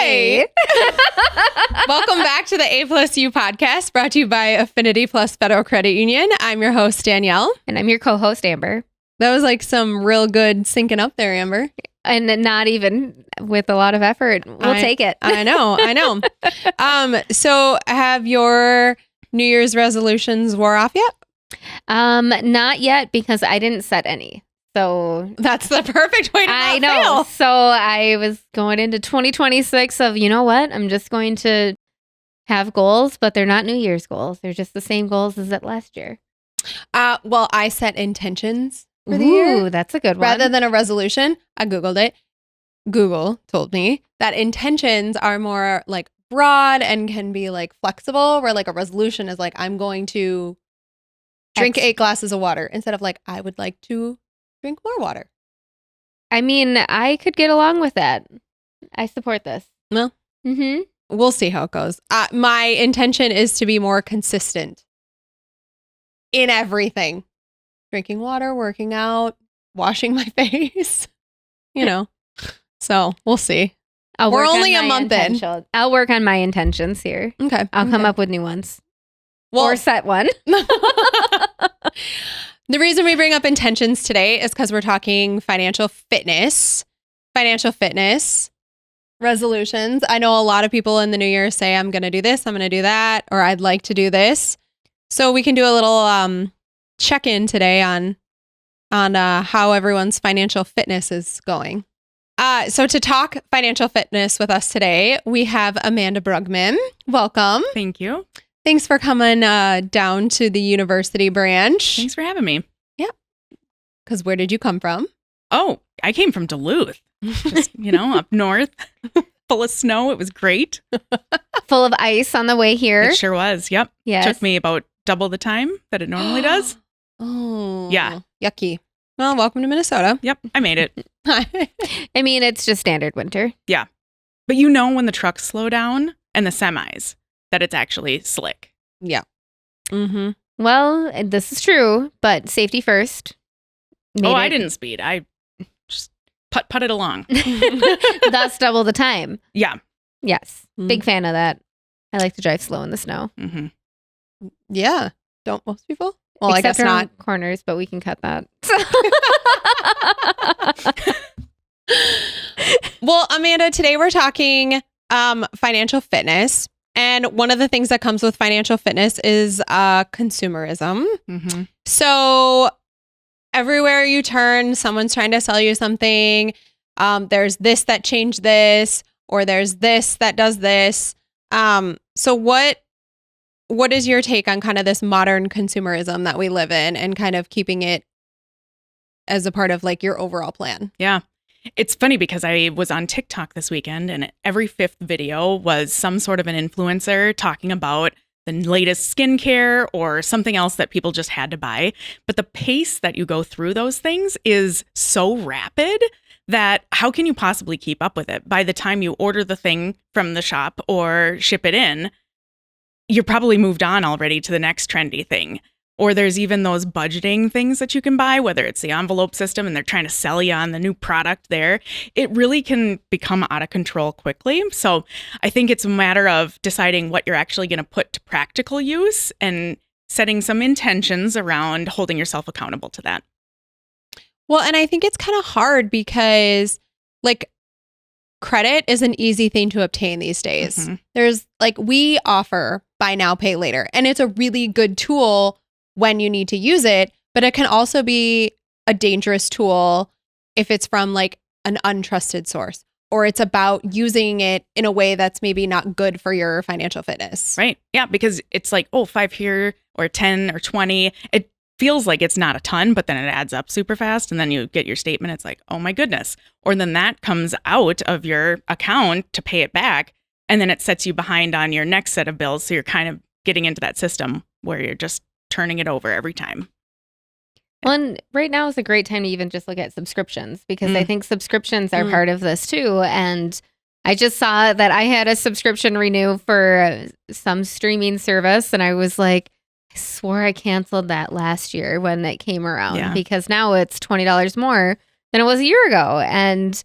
Hi. Welcome back to the A+You Podcast, brought to you by Affinity Plus Federal Credit Union. I'm your host, Danielle. And I'm your co-host, Amber. That was like some real good syncing up there, Amber. And not even with a lot of effort. We'll take it. I know. So have your New Year's resolutions wore off yet? Not yet, because I didn't set any. So that's the perfect way to I not know. fail. So I was going into 2026 of, you know what? I'm just going to have goals, but they're not New Year's goals. They're just the same goals as at last year. Well, I set intentions for the year. Ooh, that's a good one. Rather than a resolution, I Googled it. Google told me that intentions are more like broad and can be like flexible, where like a resolution is like, I'm going to drink 8 glasses of water, instead of like, I would like to drink more water. I mean, I could get along with that. I support this. Well, we'll see how it goes. My intention is to be more consistent in everything. Drinking water, working out, washing my face, So we'll see. We're only a month in. I'll work on my intentions here. Okay. I'll come up with new ones. Or set one. The reason we bring up intentions today is because we're talking financial fitness resolutions. I know a lot of people in the new year say, I'm going to do this, I'm going to do that, or I'd like to do this. So we can do a little check-in today on how everyone's financial fitness is going. So to talk financial fitness with us today, we have Amanda Bruggman. Welcome. Thank you. Thanks for coming down to the university branch. Thanks for having me. Yeah. Because where did you come from? Oh, I came from Duluth. Just, up north, full of snow. It was great. Full of ice on the way here. It sure was. Yep. Yes. Took me about double the time that it normally does. Oh. Yeah. Yucky. Well, welcome to Minnesota. Yep. I made it. I mean, it's just standard winter. Yeah. But when the trucks slow down and the semis, that it's actually slick. Yeah. Mm-hmm. Well, this is true, but safety first. I didn't speed. I just putted along. Thus double the time. Yeah. Yes. Big fan of that. I like to drive slow in the snow. Mm-hmm. Yeah. Don't most people? Well, Except I guess not. Corners, but we can cut that. Well, Amanda, today we're talking financial fitness. And one of the things that comes with financial fitness is consumerism. Mm-hmm. So everywhere you turn, someone's trying to sell you something. There's this that changed this, or there's this that does this. So what is your take on kind of this modern consumerism that we live in, and kind of keeping it as a part of like your overall plan? Yeah. It's funny because I was on TikTok this weekend, and every 5th video was some sort of an influencer talking about the latest skincare or something else that people just had to buy. But the pace that you go through those things is so rapid that how can you possibly keep up with it? By the time you order the thing from the shop or ship it in, you're probably moved on already to the next trendy thing. Or there's even those budgeting things that you can buy, whether it's the envelope system and they're trying to sell you on the new product there. It really can become out of control quickly. So I think it's a matter of deciding what you're actually going to put to practical use and setting some intentions around holding yourself accountable to that. Well, and I think it's kind of hard because like credit is an easy thing to obtain these days. Mm-hmm. There's like, we offer buy now, pay later, and it's a really good tool when you need to use it, but it can also be a dangerous tool if it's from like an untrusted source, or it's about using it in a way that's maybe not good for your financial fitness. Right. Yeah. Because it's like, 5 here or 10 or 20. It feels like it's not a ton, but then it adds up super fast. And then you get your statement. It's like, oh my goodness. Or then that comes out of your account to pay it back. And then it sets you behind on your next set of bills. So you're kind of getting into that system where you're just turning it over every time. Well, and right now is a great time to even just look at subscriptions, because I think subscriptions are part of this too. And I just saw that I had a subscription renew for some streaming service, and I was like, I swore I canceled that last year when it came around, because now it's $20 more than it was a year ago. And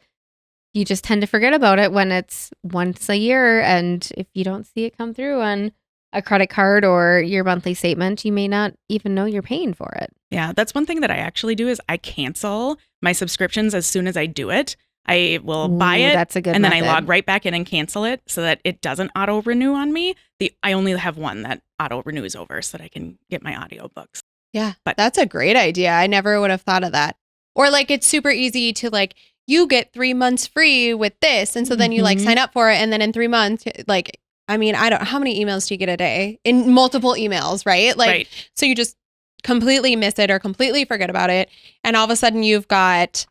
you just tend to forget about it when it's once a year. And if you don't see it come through on a credit card or your monthly statement, you may not even know you're paying for it. Yeah, that's one thing that I actually do is I cancel my subscriptions as soon as I do it. I will buy it, that's a good and method. then I log right back in and cancel it so that it doesn't auto-renew on me. I only have one that auto-renews over so that I can get my audiobooks. Yeah, But that's a great idea. I never would have thought of that. Or like it's super easy to like, you get 3 months free with this. And so then you like sign up for it. And then in 3 months, like, I mean, how many emails do you get a day? In multiple emails, right? Like, Right. So you just completely miss it or completely forget about it. And all of a sudden you've got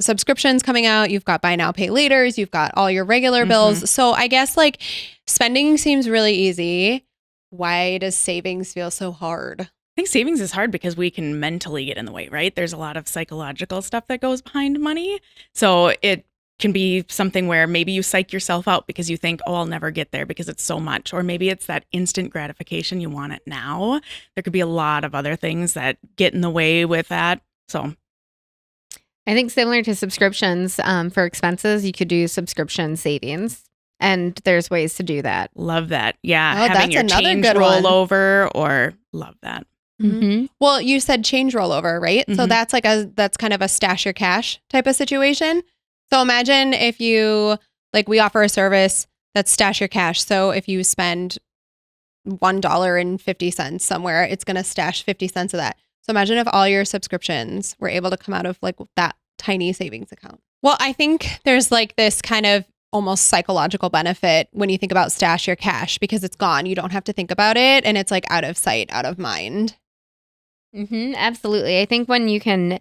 subscriptions coming out. You've got buy now, pay laters. You've got all your regular bills. So I guess like spending seems really easy. Why does savings feel so hard? I think savings is hard because we can mentally get in the way, right? There's a lot of psychological stuff that goes behind money. So it can be something where maybe you psych yourself out because you think, oh, I'll never get there because it's so much. Or maybe it's that instant gratification. You want it now. There could be a lot of other things that get in the way with that. So I think similar to subscriptions, for expenses, you could do subscription savings. And there's ways to do that. love that. Yeah. Oh, Having that's your another change good one. rollover or love that. Mm-hmm. Well, you said change rollover, right? So Mhm. that's kind of a stash your cash type of situation. So imagine if you like we offer a service that's stash your cash. So if you spend $1.50 somewhere, it's going to stash 50 cents of that. So imagine if all your subscriptions were able to come out of like that tiny savings account. Well, I think there's like this kind of almost psychological benefit when you think about stash your cash because it's gone. You don't have to think about it and it's like out of sight, out of mind. Absolutely. I think when you can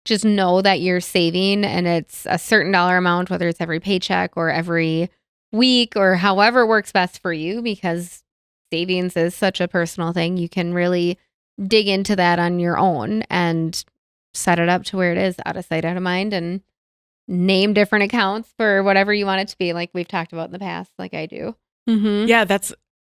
just know that you're saving and it's a certain dollar amount, whether it's every paycheck or every week or however works best for you, because savings is such a personal thing, you can really dig into that on your own and set it up to where it is out of sight, out of mind, and name different accounts for whatever you want it to be, like we've talked about in the past, like I do. Yeah,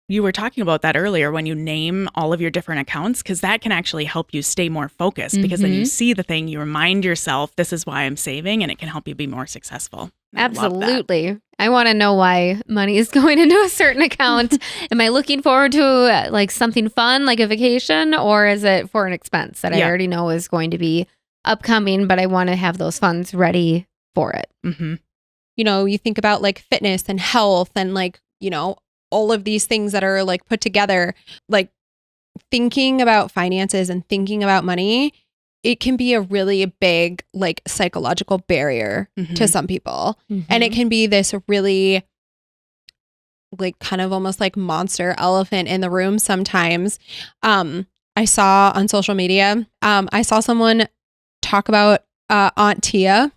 you were talking about that earlier when you name all of your different accounts, because that can actually help you stay more focused because then you see the thing, you remind yourself, this is why I'm saving, and it can help you be more successful. I love that. Absolutely. I want to know why money is going into a certain account. Am I looking forward to like something fun, like a vacation, or is it for an expense that I already know is going to be upcoming, but I want to have those funds ready for it? You know, you think about like fitness and health and like, you know, all of these things that are like put together, like thinking about finances and thinking about money, it can be a really big like psychological barrier to some people. And it can be this really like kind of almost like monster elephant in the room sometimes. I saw on social media, I saw someone talk about Aunt Tia,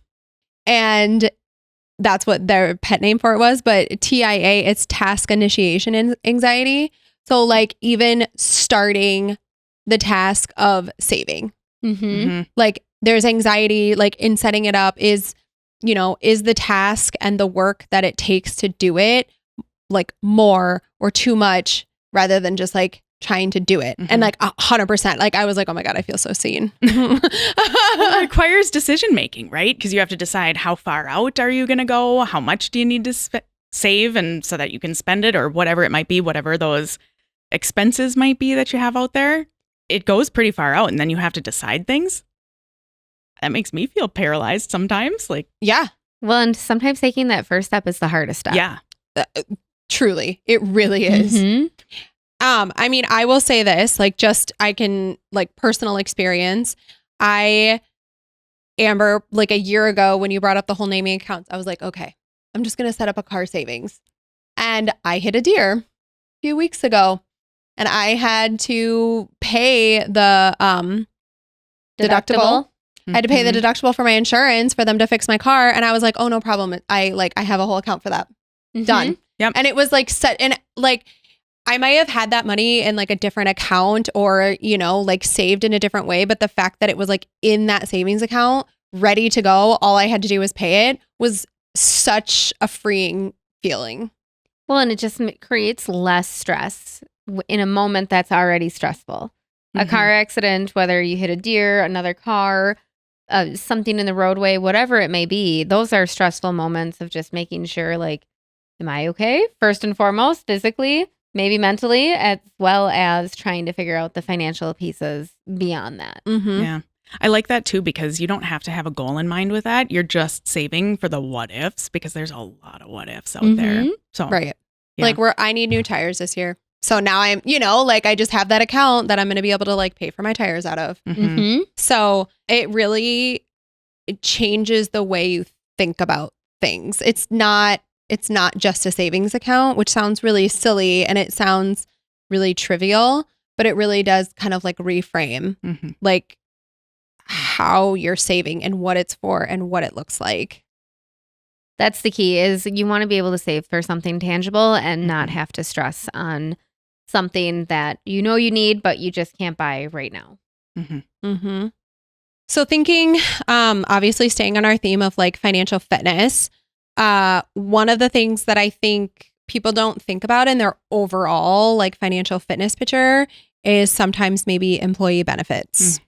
and that's what their pet name for it was. But TIA, it's task initiation anxiety. So like even starting the task of saving, like there's anxiety, like in setting it up is the task and the work that it takes to do it like more or too much rather than just like trying to do it. And like 100%, like I was like, oh my God, I feel so seen. Well, it requires decision making, right? Because you have to decide how far out are you going to go? How much do you need to save and so that you can spend it or whatever it might be, whatever those expenses might be that you have out there. It goes pretty far out and then you have to decide things. That makes me feel paralyzed sometimes. Like, yeah. Well, and sometimes taking that first step is the hardest step. Yeah. Truly, it really is. I mean, I will say this, like just I can like personal experience. Amber, like a year ago when you brought up the whole naming accounts, I was like, okay, I'm just going to set up a car savings. And I hit a deer a few weeks ago and I had to pay the deductible. I had to pay the deductible for my insurance for them to fix my car. And I was like, oh, no problem. I have a whole account for that. Done. Yep. And it was like set and like I might have had that money in like a different account or, you know, like saved in a different way. But the fact that it was like in that savings account, ready to go, all I had to do was pay it was such a freeing feeling. Well, and it just creates less stress in a moment that's already stressful. A car accident, whether you hit a deer, another car, something in the roadway, whatever it may be, those are stressful moments of just making sure, like, am I okay? First and foremost, physically, maybe mentally, as well as trying to figure out the financial pieces beyond that. Mm-hmm. Yeah. I like that too, because you don't have to have a goal in mind with that. You're just saving for the what ifs, because there's a lot of what ifs out there. So Right. Yeah. Like I need new tires this year. So now I'm, like I just have that account that I'm going to be able to like pay for my tires out of. Mhm. So it changes the way you think about things. It's not just a savings account, which sounds really silly and it sounds really trivial, but it really does kind of like reframe like how you're saving and what it's for and what it looks like. That's the key, is you want to be able to save for something tangible and not have to stress on something that you know you need, but you just can't buy right now. So thinking, obviously staying on our theme of like financial fitness, one of the things that I think people don't think about in their overall like financial fitness picture is sometimes maybe employee benefits.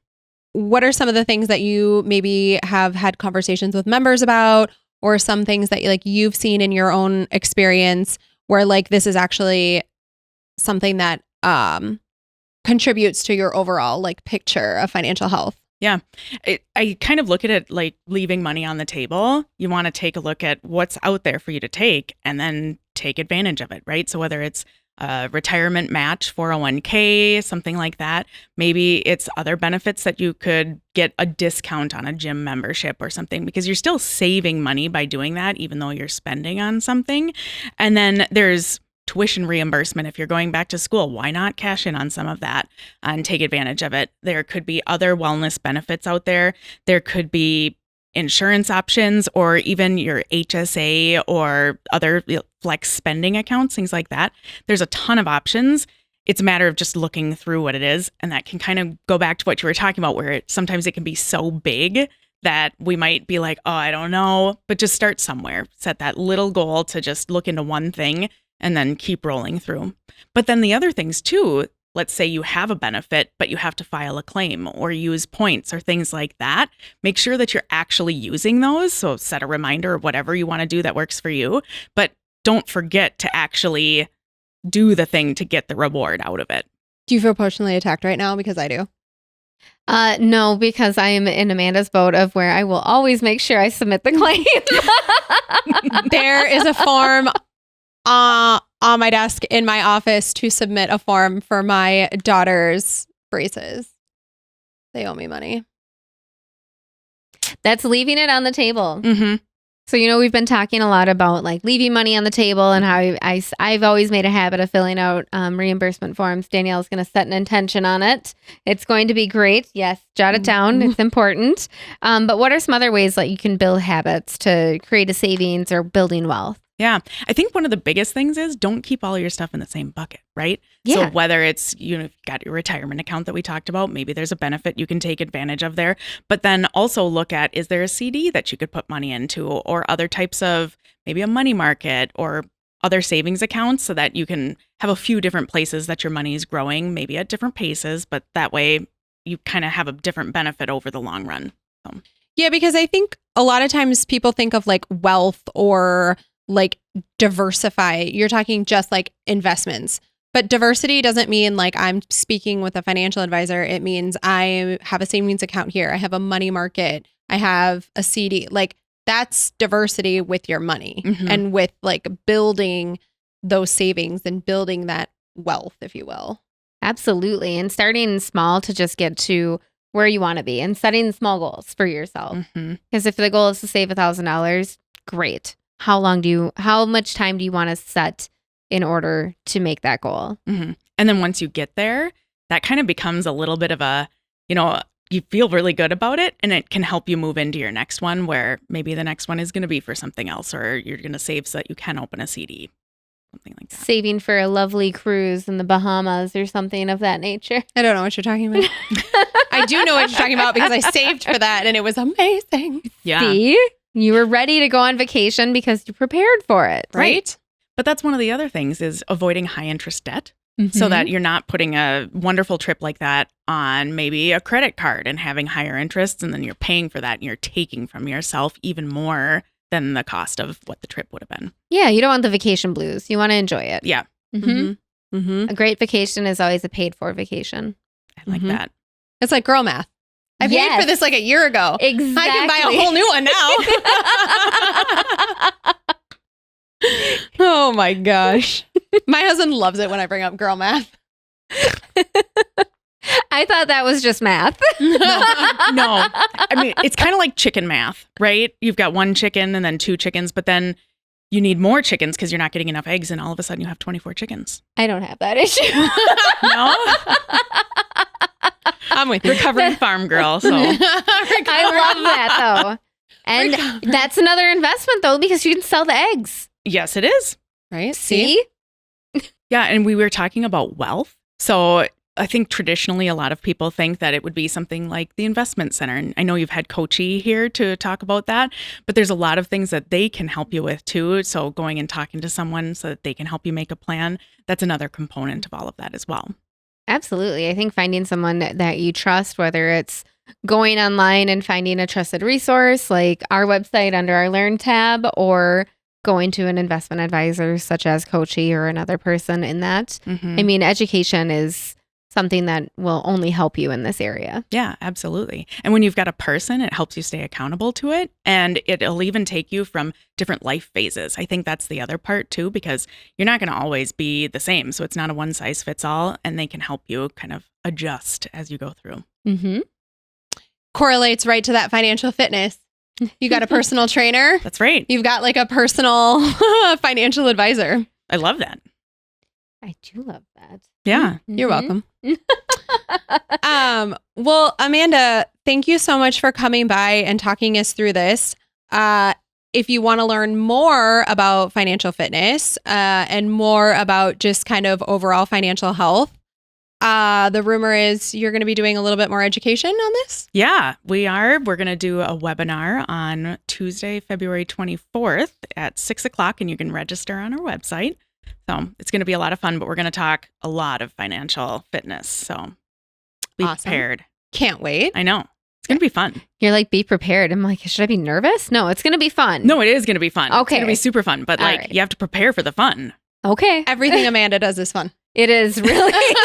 What are some of the things that you maybe have had conversations with members about, or some things that like you've seen in your own experience where like this is actually something that contributes to your overall like picture of financial health? Yeah. I kind of look at it like leaving money on the table. You want to take a look at what's out there for you to take and then take advantage of it, right? So whether it's a retirement match, 401k, something like that. Maybe it's other benefits that you could get a discount on a gym membership or something, because you're still saving money by doing that, even though you're spending on something. And then there's tuition reimbursement. If you're going back to school, why not cash in on some of that and take advantage of it? There could be other wellness benefits out there. There could be insurance options, or even your HSA or other flex spending accounts, things like that. There's a ton of options. It's a matter of just looking through what it is. And that can kind of go back to what you were talking about, where sometimes it can be so big that we might be like, oh, I don't know, but just start somewhere. Set that little goal to just look into one thing and then keep rolling through. But then the other things too, let's say you have a benefit, but you have to file a claim or use points or things like that. Make sure that you're actually using those. So set a reminder or whatever you want to do that works for you. But don't forget to actually do the thing to get the reward out of it. Do you feel personally attacked right now? Because I do. No, because I am in Amanda's boat of where I will always make sure I submit the claim. There is a form on my desk in my office to submit a form for my daughter's braces. They owe me money. That's leaving it on the table. Mm-hmm. So, we've been talking a lot about like leaving money on the table and how I've always made a habit of filling out reimbursement forms. Danielle's going to set an intention on it. It's going to be great. Yes, jot it down. It's important. But what are some other ways that you can build habits to create a savings or building wealth? Yeah. I think one of the biggest things is don't keep all your stuff in the same bucket, right? Yeah. So whether it's, you've got your retirement account that we talked about, maybe there's a benefit you can take advantage of there. But then also look at, is there a CD that you could put money into, or other types of maybe a money market or other savings accounts, so that you can have a few different places that your money is growing, maybe at different paces, but that way you kind of have a different benefit over the long run. So. Yeah, because I think a lot of times people think of like wealth or like diversify. You're talking just like investments, but diversity doesn't mean like I'm speaking with a financial advisor. It means I have a savings account here. I have a money market. I have a CD. Like that's diversity with your money and with like building those savings and building that wealth, if you will. Absolutely. And starting small to just get to where you want to be and setting small goals for yourself. Because if the goal is to save $1,000, great. How much time do you want to set in order to make that goal? And then once you get there, that kind of becomes a little bit of a, you feel really good about it, and it can help you move into your next one, where maybe the next one is going to be for something else, or you're going to save so that you can open a CD, something like that. Saving for a lovely cruise in the Bahamas or something of that nature. I don't know what you're talking about. I do know what you're talking about because I saved for that and it was amazing. Yeah. See? You were ready to go on vacation because you prepared for it. Right? But that's one of the other things, is avoiding high interest debt. so that you're not putting a wonderful trip like that on maybe a credit card and having higher interests, and then you're paying for that and you're taking from yourself even more than the cost of what the trip would have been. Yeah, you don't want the vacation blues. You want to enjoy it. Yeah. A great vacation is always a paid for vacation. I like that. It's like girl math. I paid for this like a year ago. Exactly. I can buy a whole new one now. Oh my gosh. My husband loves it when I bring up girl math. I thought that was just math. No. I mean, it's kind of like chicken math, right? You've got one chicken and then 2 chickens, but then you need more chickens because you're not getting enough eggs, and all of a sudden you have 24 chickens. I don't have that issue. No? I'm with you. Recovering farm girl, so. I love that, though. And that's another investment, though, because you can sell the eggs. Yes, it is. Right? See? Yeah, and we were talking about wealth. So I think traditionally a lot of people think that it would be something like the investment center. And I know you've had Coachy here to talk about that, but there's a lot of things that they can help you with too. So going and talking to someone so that they can help you make a plan, that's another component of all of that as well. Absolutely. I think finding someone that you trust, whether it's going online and finding a trusted resource like our website under our Learn tab, or going to an investment advisor such as Coachy or another person in that. I mean, education is something that will only help you in this area. Yeah, absolutely. And when you've got a person, it helps you stay accountable to it. And it'll even take you from different life phases. I think that's the other part too, because you're not going to always be the same. So it's not a one size fits all, and they can help you kind of adjust as you go through. Correlates right to that financial fitness. You got a personal trainer. That's right. You've got like a personal financial advisor. I love that. I do love that. Yeah. You're welcome. Well, Amanda, thank you so much for coming by and talking us through this. If you want to learn more about financial fitness and more about just kind of overall financial health, the rumor is you're going to be doing a little bit more education on this. Yeah, we are. We're going to do a webinar on Tuesday, February 24th at 6:00, and you can register on our website. So it's going to be a lot of fun, but we're going to talk a lot of financial fitness. So be prepared. Can't wait. I know. It's going to be fun. You're like, be prepared. I'm like, should I be nervous? No, it's going to be fun. No, it is going to be fun. Okay. It's going to be super fun, but like you have to prepare for the fun. Okay. Everything Amanda does is fun. It is really, honestly.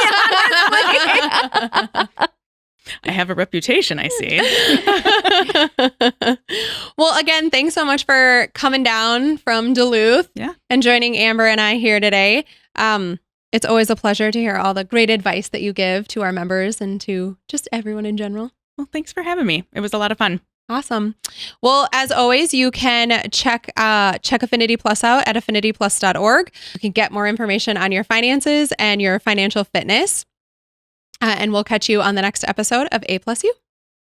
I have a reputation, I see. Well, again, thanks so much for coming down from Duluth and joining Amber and I here today. It's always a pleasure to hear all the great advice that you give to our members and to just everyone in general. Well, thanks for having me. It was a lot of fun. Awesome. Well, as always, you can check Affinity Plus out at affinityplus.org. You can get more information on your finances and your financial fitness. And we'll catch you on the next episode of A+You.